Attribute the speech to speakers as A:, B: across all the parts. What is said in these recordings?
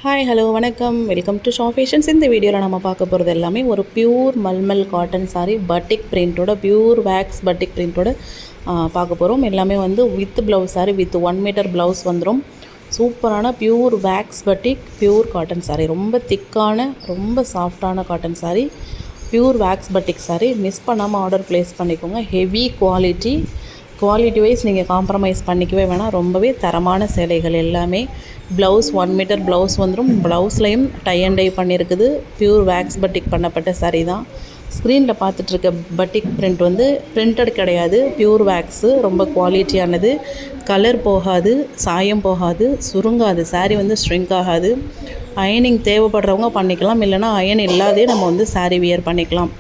A: Hi hello வணக்கம், welcome to shop fashions. இந்த வீடியோவில் நம்ம பார்க்க போகிறது எல்லாமே ஒரு pure mulmul cotton sari batik பிரிண்ட்டோட, பியூர் வேக்ஸ் பட்டிக் பிரிண்ட்டோட பார்க்க போகிறோம். எல்லாமே வந்து with blouse sari, with 1 metre blouse வந்துடும். சூப்பரான pure wax batik pure cotton sari, ரொம்ப திக்கான ரொம்ப சாஃப்டான cotton sari, pure wax batik sari. Miss பண்ணாமல் ஆர்டர் ப்ளேஸ் பண்ணிக்கோங்க. ஹெவி குவாலிட்டி வைஸ் நீங்கள் காம்ப்ரமைஸ் பண்ணிக்கவே வேணாம். ரொம்பவே தரமான சேலைகள் எல்லாமே. ப்ளவுஸ் 1 மீட்டர் ப்ளவுஸ் வந்துடும். ப்ளவுஸ்லையும் டை அண்ட் டை பண்ணியிருக்குது. பியூர் வேக்ஸ் பட்டிக் பண்ணப்பட்ட சாரீ தான். ஸ்க்ரீனில் பார்த்துட்ருக்க பட்டிக் பிரிண்ட் வந்து பிரிண்டட் கிடையாது, பியூர் வேக்ஸு. ரொம்ப குவாலிட்டியானது. கலர் போகாது, சாயம் போகாது, சுருங்காது. சாரீ வந்து ஸ்ட்ரிங்க் ஆகாது. அயனிங் தேவைப்படுறவங்க பண்ணிக்கலாம், இல்லைனா அயன் இல்லாதே நம்ம வந்து சாரீ வியர் பண்ணிக்கலாம்.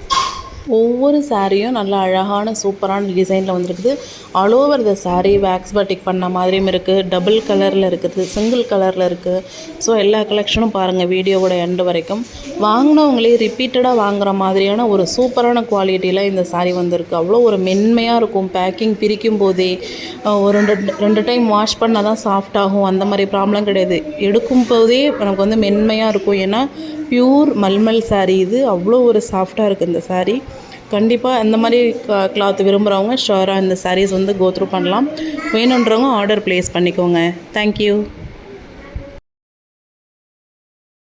A: ஒவ்வொரு சாரியும் நல்ல அழகான சூப்பரான டிசைனில் வந்துருக்குது. All over the sari wax பட்டிக் பண்ண மாதிரியும் இருக்குது, டபுள் கலரில் இருக்குது, சிங்கிள் கலரில் இருக்குது. ஸோ எல்லா கலெக்ஷனும் பாருங்கள் வீடியோவோட எண்டு வரைக்கும். வாங்கினவங்களே ரிப்பீட்டடாக வாங்குகிற மாதிரியான ஒரு சூப்பரான குவாலிட்டியில் இந்த சாரீ வந்திருக்கு. அவ்வளோ ஒரு மென்மையாக இருக்கும். பேக்கிங் பிரிக்கும் போதே ஒரு ரெண்டு டைம் வாஷ் பண்ணால் தான் சாஃப்ட் ஆகும், அந்த மாதிரி ப்ராப்ளம் கிடையாது. எடுக்கும் போதே நமக்கு வந்து மென்மையாக இருக்கும். ஏன்னா பியூர் மல்மல் சாரீ இது. அவ்வளோ ஒரு சாஃப்டாக இருக்குது இந்த சாரீ. கண்டிப்பாக இந்த மாதிரி கிளாத் விரும்புகிறவங்க ஷோராக இந்த சாரீஸ் வந்து கோத்ரூ பண்ணலாம். வேணுன்றவங்க ஆர்டர் ப்ளேஸ் பண்ணிக்கோங்க. தேங்க்யூ.